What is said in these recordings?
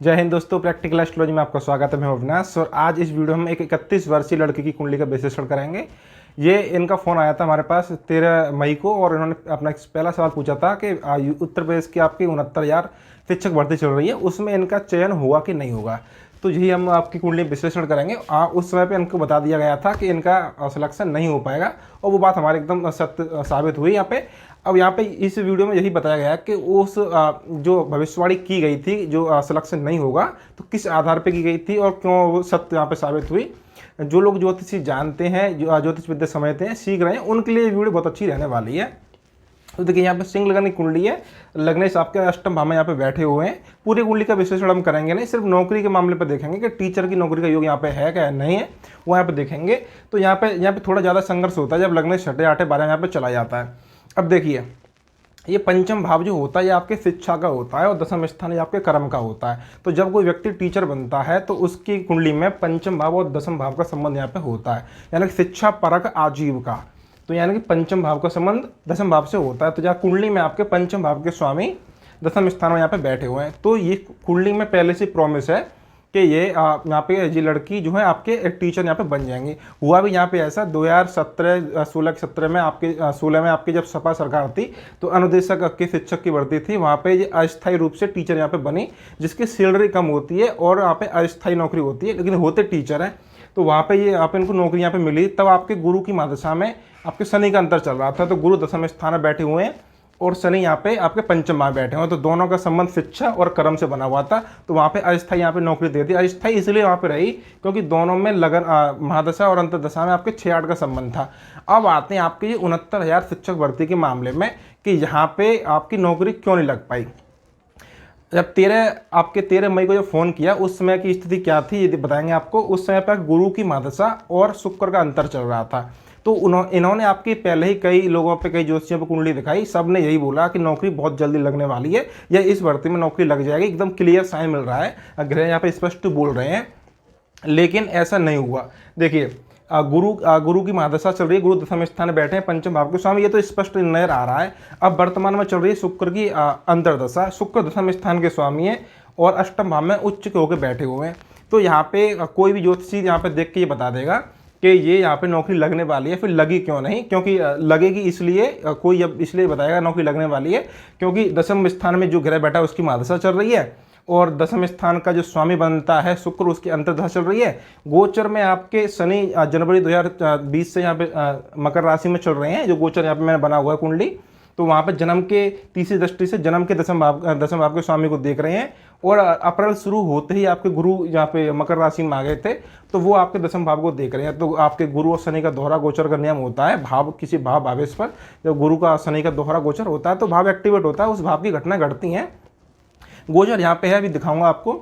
जय हिंद दोस्तों, practical astrology में आपका स्वागत है। मैं अविनाश और आज इस वीडियो में हम एक 31 वर्षीय लड़की की कुंडली का विश्लेषण करेंगे। ये इनका फ़ोन आया था हमारे पास 13 मई को और इन्होंने अपना पहला सवाल पूछा था कि उत्तर प्रदेश की आपकी 69,000 शिक्षक भर्ती चल रही है, उसमें इनका चयन हुआ कि नहीं होगा। तो यही हम आपकी कुंडली विश्लेषण करेंगे। उस समय पे इनको बता दिया गया था कि इनका सिलेक्शन नहीं हो पाएगा और वो बात हमारे एकदम सत्य साबित हुई यहाँ पे। अब यहाँ पे इस वीडियो में यही बताया गया कि उस जो भविष्यवाणी की गई थी, जो सिलेक्शन नहीं होगा, तो किस आधार पे की गई थी और क्यों वो सत्य यहाँ पे साबित हुई। जो लोग ज्योतिषी जानते हैं, जो ज्योतिष विद्या समझते हैं, सीख रहे हैं, उनके लिए वीडियो बहुत अच्छी रहने वाली है। तो देखिए यहाँ पे सिंह लगन की कुंडली है। लग्नेश आपके अष्टम भाव में यहाँ पे बैठे हुए हैं। पूरी कुंडली का विश्लेषण हम करेंगे नहीं, सिर्फ नौकरी के मामले पर देखेंगे कि टीचर की नौकरी का योग यहाँ पे है क्या नहीं है, वो यहाँ पे देखेंगे। तो यहाँ पे थोड़ा ज़्यादा संघर्ष होता है जब लग्नेश छठे आठे 12 यहाँ पे चला जाता है। अब देखिए, ये पंचम भाव जो होता है ये आपके शिक्षा का होता है और दसम स्थान ये आपके कर्म का होता है। तो जब कोई व्यक्ति टीचर बनता है तो उसकी कुंडली में पंचम भाव और दसम भाव का संबंध यहाँ पे होता है, यानी कि शिक्षा परक आजीविका। तो यानी कि पंचम भाव का संबंध दसम भाव से होता है। तो जहाँ कुंडली में आपके पंचम भाव के स्वामी दसम स्थान में यहाँ पे बैठे हुए हैं, तो ये कुंडली में पहले से प्रॉमिस है कि ये यहाँ पे ये लड़की जो है आपके एक टीचर यहाँ पे बन जाएंगी। हुआ भी यहाँ पे ऐसा 2017 16 में आपके 16 में आपकी जब सपा सरकार थी तो अनुदेशक के शिक्षक की भर्ती थी, वहाँ पे ये अस्थायी रूप से टीचर यहाँ पे बनी, जिसकी सैलरी कम होती है और यहाँ पे अस्थायी नौकरी होती है, लेकिन होते टीचर हैं। तो वहाँ पे ये आप इनको नौकरी यहाँ पे मिली। तब आपके गुरु की महादशा में आपके शनि का अंतर चल रहा था, तो गुरु दसम स्थान में बैठे हुए हैं और शनि यहाँ पे आपके पंचम में बैठे हुए, तो दोनों का संबंध शिक्षा और कर्म से बना हुआ था। तो वहाँ पे अस्थायी यहाँ पे नौकरी दे दी। अस्थायी इसलिए वहाँ पे रही क्योंकि दोनों में लगन महादशा और अंतर्दशा में आपके 6-8 का संबंध था। अब आते हैं आपके ये 69,000 शिक्षक भर्ती के मामले में कि यहाँ पे आपकी नौकरी क्यों नहीं लग पाई। जब 13 मई को जब फ़ोन किया उस समय की स्थिति क्या थी ये बताएंगे आपको। उस समय पर गुरु की महादशा और शुक्र का अंतर चल रहा था। तो इन्होंने आपकी पहले ही कई लोगों पे, कई ज्योतिषियों पे कुंडली दिखाई, सब ने यही बोला कि नौकरी बहुत जल्दी लगने वाली है या इस भर्ती में नौकरी लग जाएगी, एकदम क्लियर साइन मिल रहा है, ग्रह यहाँ पे स्पष्ट बोल रहे हैं। लेकिन ऐसा नहीं हुआ। देखिए, गुरु की महादशा चल रही है, गुरु दसम स्थान में बैठे हैं पंचम भाव के स्वामी, ये तो स्पष्ट नजर आ रहा है। अब वर्तमान में चल रही है शुक्र की अंतर्दशा, शुक्र दसम स्थान के स्वामी है और अष्टम भाव में उच्च के होकर बैठे हुए हैं। तो यहाँ पे कोई भी ज्योतिषी यहाँ पे देख के ये बता देगा कि ये यहाँ पे नौकरी लगने वाली है। फिर लगी क्यों नहीं, क्योंकि लगेगी इसलिए, कोई अब इसलिए बताएगा नौकरी लगने वाली है क्योंकि दसम स्थान में जो ग्रह बैठा है उसकी महादशा चल रही है और दसम स्थान का जो स्वामी बनता है शुक्र, उसकी अंतर्दशा चल रही है। गोचर में आपके शनि जनवरी 2020 से यहाँ पे मकर राशि में चल रहे हैं, जो गोचर यहाँ पे मैंने बना हुआ है कुंडली। तो वहाँ पे जन्म के तीसरी दृष्टि से जन्म के दसम भाव के स्वामी को देख रहे हैं और अप्रैल शुरू होते ही आपके गुरु यहाँ पे मकर राशि में आ गए थे, तो वो आपके दसम भाव को देख रहे हैं। तो आपके गुरु और शनि का दोहरा गोचर का नियम होता है, भाव किसी भावेश पर जब गुरु का शनि का दोहरा गोचर होता है तो भाव एक्टिवेट होता है, उस भाव की घटना घटती हैं। गोचर यहाँ पे है, अभी दिखाऊंगा आपको।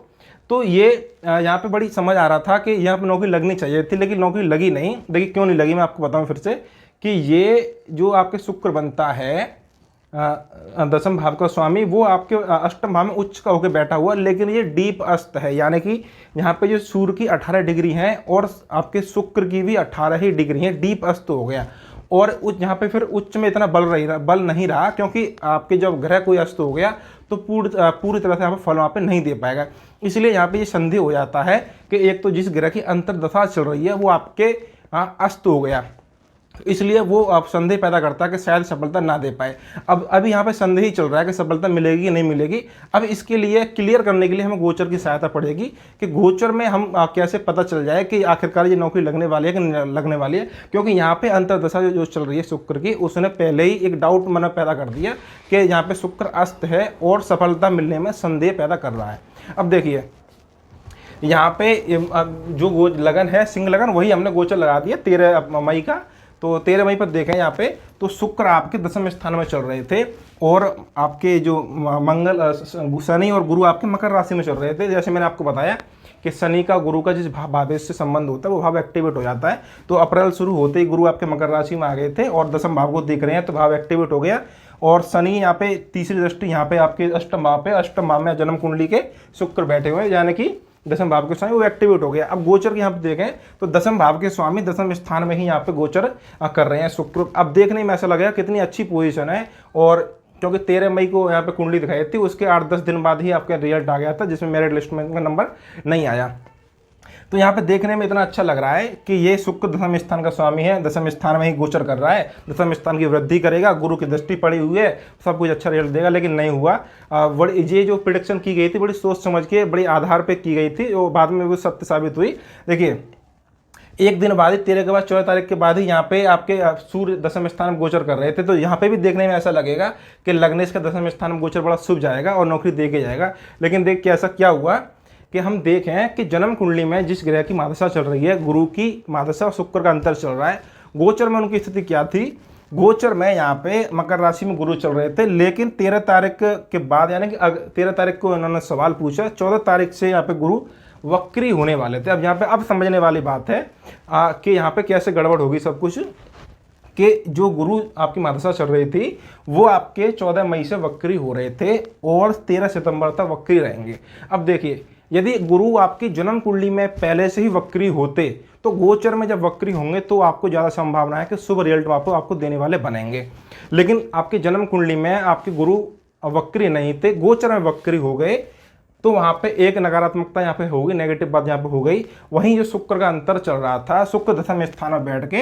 तो ये यहाँ पे बड़ी समझ आ रहा था कि यहाँ पे नौकरी लगनी चाहिए थी, लेकिन नौकरी लगी नहीं। देखिए क्यों नहीं लगी, मैं आपको बताऊँ फिर से कि ये जो आपके शुक्र बनता है दसम भाव का स्वामी, वो आपके अष्टम भाव में उच्च का होकर बैठा हुआ, लेकिन ये डीप अस्त है, यानी कि यहाँ पे जो सूर्य की 18 डिग्री है और आपके शुक्र की भी 18 ही डिग्री है, डीप अस्त हो गया। और उच्च यहाँ पे फिर उच्च में इतना बल नहीं रहा क्योंकि आपके जब ग्रह कोई अस्त हो गया तो पूरी तरह से यहाँ पे फल वहाँ पे नहीं दे पाएगा। इसलिए यहाँ पे ये संदेह हो जाता है कि एक तो जिस ग्रह की अंतर्दशा चल रही है वो आपके अस्त हो गया, इसलिए वो आप संदेह पैदा करता है कि शायद सफलता ना दे पाए। अब अभी यहाँ पे संदेह ही चल रहा है कि सफलता मिलेगी नहीं मिलेगी। अब इसके लिए क्लियर करने के लिए हमें गोचर की सहायता पड़ेगी कि गोचर में हम कैसे पता चल जाए कि आखिरकार ये नौकरी लगने वाली है कि नहीं लगने वाली है। क्योंकि यहाँ पे अंतर्दशा जो चल रही है शुक्र की, उसने पहले ही एक डाउट मन पैदा कर दिया कि यहाँ पे शुक्र अस्त है और सफलता मिलने में संदेह पैदा कर रहा है। अब देखिए यहाँ पे जो लगन है सिंह लगन, वही हमने गोचर लगा दिया 13 मई का। तो 13 मई पर देखें यहाँ पे तो शुक्र आपके दसम स्थान में चल रहे थे और आपके जो मंगल शनि और गुरु आपके मकर राशि में चल रहे थे। जैसे मैंने आपको बताया कि शनि का गुरु का जिस भावेश से संबंध होता है वो भाव एक्टिवेट हो जाता है। तो अप्रैल शुरू होते ही गुरु आपके मकर राशि में आ गए थे और दसम भाव को देख रहे हैं तो भाव एक्टिवेट हो गया। और शनि यहाँ पे तीसरी दृष्टि यहाँ पे आपके अष्टम भाव में जन्म कुंडली के शुक्र बैठे हुए हैं, यानी कि दसम भाव के स्वामी वो एक्टिवेट हो गया। अब गोचर के यहाँ पे देखें तो दसम भाव के स्वामी दसम स्थान में ही यहाँ पे गोचर कर रहे हैं शुक्र। अब देखने में ऐसा लगेगा कितनी अच्छी पोजीशन है और क्योंकि 13 मई को यहाँ पे कुंडली दिखाई थी, उसके 8-10 दिन बाद ही आपका रिजल्ट आ गया था, जिसमें मेरिट लिस्ट में नंबर नहीं आया। तो यहाँ पे देखने में इतना अच्छा लग रहा है कि ये शुक्र दशम स्थान का स्वामी है, दशम स्थान में ही गोचर कर रहा है, दशम स्थान की वृद्धि करेगा, गुरु की दृष्टि पड़ी हुई है, सब कुछ अच्छा रिजल्ट देगा। लेकिन नहीं हुआ। बड़ी ये जो प्रिडिक्शन की गई थी बड़ी सोच समझ के, बड़ी आधार पर की गई थी, वो बाद में वो सत्य साबित हुई। देखिए, एक दिन बाद ही 13 के बाद 14 तारीख के बाद ही यहाँ पे आपके सूर्य दशम स्थान में गोचर कर रहे थे। तो यहाँ पे भी देखने में ऐसा लगेगा कि लग्नेश का दशम स्थान में गोचर बड़ा शुभ जाएगा और नौकरी दे के जाएगा। लेकिन देख के ऐसा क्या हुआ कि हम देखें कि जन्म कुंडली में जिस ग्रह की महादशा चल रही है, गुरु की महादशा और शुक्र का अंतर चल रहा है, गोचर में उनकी स्थिति क्या थी। गोचर में यहाँ पे मकर राशि में गुरु चल रहे थे, लेकिन 13 तारीख के बाद, यानी कि 13 तारीख को उन्होंने सवाल पूछा, 14 तारीख से यहाँ पे गुरु वक्री होने वाले थे। अब यहाँ पे अब समझने वाली बात है कि यहाँ पे कैसे गड़बड़ होगी सब कुछ, कि जो गुरु आपकी महादशा चल रही थी वो आपके 14 मई से वक्री हो रहे थे और 13 सितंबर तक वक्री रहेंगे। अब देखिए, यदि गुरु आपकी जन्म कुंडली में पहले से ही वक्री होते तो गोचर में जब वक्री होंगे तो आपको ज़्यादा संभावना है कि शुभ रिजल्ट आपको देने वाले बनेंगे। लेकिन आपकी जन्म कुंडली में आपके गुरु वक्री नहीं थे, गोचर में वक्री हो गए, तो वहाँ पे एक नकारात्मकता यहाँ पे होगी, नेगेटिव बात यहाँ पे हो गई। वहीं जो शुक्र का अंतर चल रहा था, शुक्र दशम स्थान में बैठ के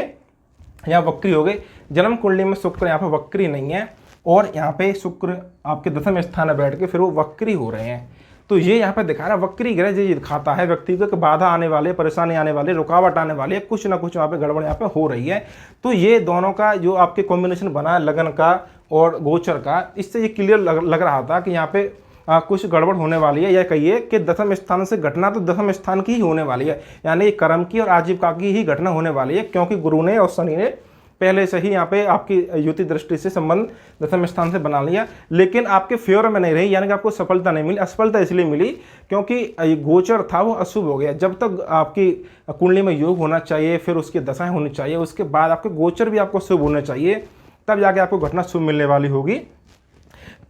यहाँ वक्री हो गई। जन्म कुंडली में शुक्र यहाँ पे वक्री नहीं है और यहाँ पे शुक्र आपके दशम स्थान में बैठ के फिर वो वक्री हो रहे हैं। तो ये यहाँ पे दिखा रहा है, वक्री ग्रह ये दिखाता है व्यक्ति को कि बाधा आने वाले, परेशानी आने वाली, रुकावट आने वाली है, कुछ ना कुछ यहाँ पे गड़बड़ यहाँ पे हो रही है। तो ये दोनों का जो आपके कॉम्बिनेशन बना है, लगन का और गोचर का, इससे ये क्लियर लग रहा था कि यहाँ पे कुछ गड़बड़ होने वाली है। या कहिए कि दशम स्थान से घटना तो दशम स्थान की ही होने वाली है, यानी कर्म की और आजीविका की ही घटना होने वाली है, क्योंकि गुरु ने और शनि ने पहले से ही यहाँ पे आपकी युति दृष्टि से संबंध दशम स्थान से बना लिया। लेकिन आपके फेवर में नहीं रही, यानी कि आपको सफलता नहीं मिली। असफलता इसलिए मिली क्योंकि गोचर था वो अशुभ हो गया। जब तक आपकी कुंडली में योग होना चाहिए, फिर उसकी दशाएं होनी चाहिए, उसके बाद आपके गोचर भी आपको शुभ होने चाहिए, तब जाके आपको घटना शुभ मिलने वाली होगी।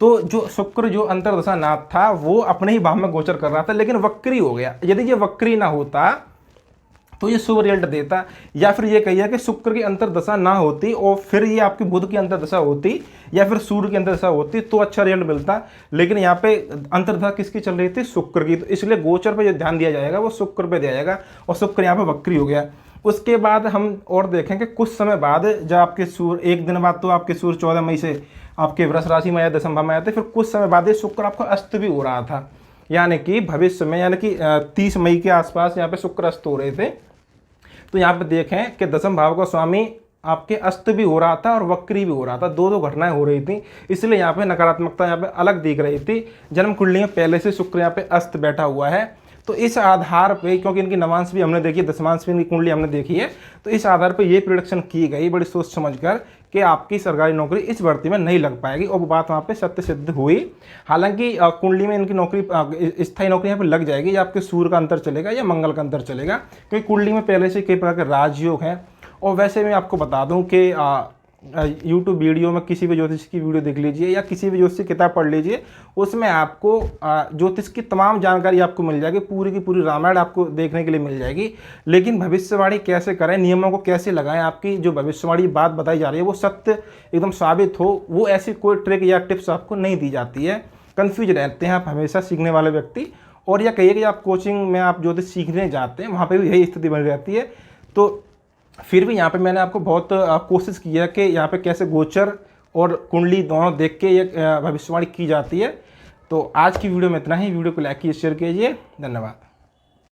तो जो शुक्र जो अंतरदशा नाथ था वो अपने ही भाव में गोचर कर रहा था, लेकिन वक्री हो गया। यदि ये वक्री ना होता तो ये शुभ रिजल्ट देता, या फिर ये कहिए कि शुक्र की अंतरदशा ना होती और फिर ये आपकी बुध की अंतरदशा होती या फिर सूर्य की अंतरदशा होती तो अच्छा रिजल्ट मिलता। लेकिन यहाँ पे अंतरदशा किसकी चल रही थी? शुक्र की। तो इसलिए गोचर पे जो ध्यान दिया जाएगा वो शुक्र पे दिया जाएगा और शुक्र यहाँ पे वक्री हो गया। उसके बाद हम और देखेंगे कुछ समय बाद, जब आपके सूर्य एक दिन बाद तो आपके सूर्य 14 मई से आपके वृष राशि में आया, दशम भाव में आए थे, फिर कुछ समय बाद ये शुक्र आपका अस्त भी हो रहा था, यानी कि भविष्य में, यानी कि 30 मई के आसपास यहाँ पे शुक्र अस्त हो रहे थे। तो यहाँ पे देखें कि दशम भाव का स्वामी आपके अस्त भी हो रहा था और वक्री भी हो रहा था, दो घटनाएं हो रही थी, इसलिए यहाँ पे नकारात्मकता यहाँ पे अलग दिख रही थी। जन्म कुंडली में पहले से शुक्र यहाँ पे अस्त बैठा हुआ है, तो इस आधार पे, क्योंकि इनकी नवांश भी हमने देखी है, दशमांश भी इनकी कुंडली हमने देखी है, तो इस आधार पे ये प्रिडिक्शन की गई बड़ी सोच समझकर कि आपकी सरकारी नौकरी इस भर्ती में नहीं लग पाएगी, और वो बात वहाँ पे सत्य सिद्ध हुई। हालांकि कुंडली में इनकी नौकरी, स्थायी नौकरी यहाँ पे लग जाएगी, या आपके सूर्य का अंतर चलेगा या मंगल का अंतर चलेगा, क्योंकि कुंडली में पहले से कई प्रकार के राजयोग हैं। और वैसे मैं आपको बता दूं कि यूट्यूब वीडियो में किसी भी ज्योतिष की वीडियो देख लीजिए या किसी भी ज्योतिष की किताब पढ़ लीजिए, उसमें आपको ज्योतिष की तमाम जानकारी आपको मिल जाएगी, पूरी की पूरी रामायण आपको देखने के लिए मिल जाएगी। लेकिन भविष्यवाणी कैसे करें, नियमों को कैसे लगाएं, आपकी जो भविष्यवाणी बात बताई जा रही है वो सत्य एकदम साबित हो, वो ऐसी कोई ट्रिक या टिप्स आपको नहीं दी जाती है। कन्फ्यूज रहते हैं आप हमेशा सीखने वाले व्यक्ति, और या कहिए कि आप कोचिंग में आप ज्योतिष सीखने जाते हैं, वहाँ पर भी यही स्थिति बनी रहती है। तो फिर भी यहाँ पे मैंने आपको बहुत कोशिश की है कि यहाँ पे कैसे गोचर और कुंडली दोनों देख के ये भविष्यवाणी की जाती है। तो आज की वीडियो में इतना ही। वीडियो को लाइक कीजिए, शेयर कीजिए। धन्यवाद।